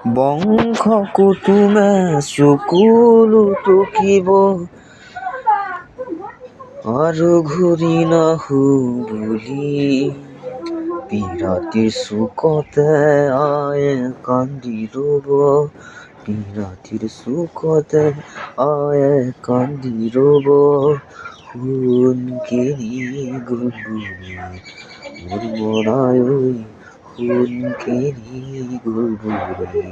বংশ কুটুমে চকুলো টুকিব আৰু ঘূৰি নাহো বুলি বিৰাতিৰ চুকতে আয়ে কান্দি ৰব বিৰাতিৰ চুকতে আয়ে কান্দি ৰব সোণ কিনি গ'ল বুলি মোৰ মনাই সোণ কিনি গ'ল বুলি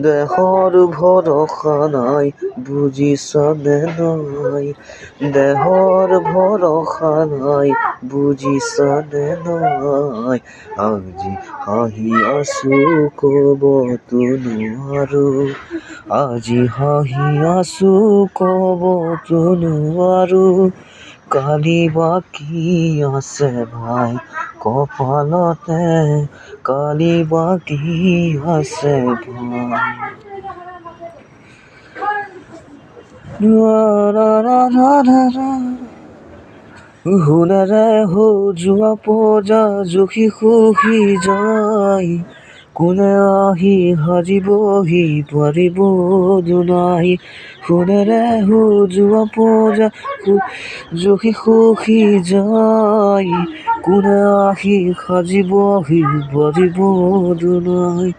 দেহৰ ভৰসা নাই বুজিছানে নাই দেহৰ ভৰসা নাই বুজিছানে নাই আজি হাঁহি আছো ক'বতো নোৱাৰো আজি হাঁহি আছো ক'বতো নোৱাৰো কালি বাকী আছে ভাই কপালতে কালি বাকী আছে ভাই সোণেৰে সজোৱা পজা জুখি সুখি যায় কোনে আহি সাজিবহি পাৰিব দুনাই সোণেৰে সজোৱা পজা জুখি সুখি যায় কোনে আহি সাজিবহি পাৰিব দুনাই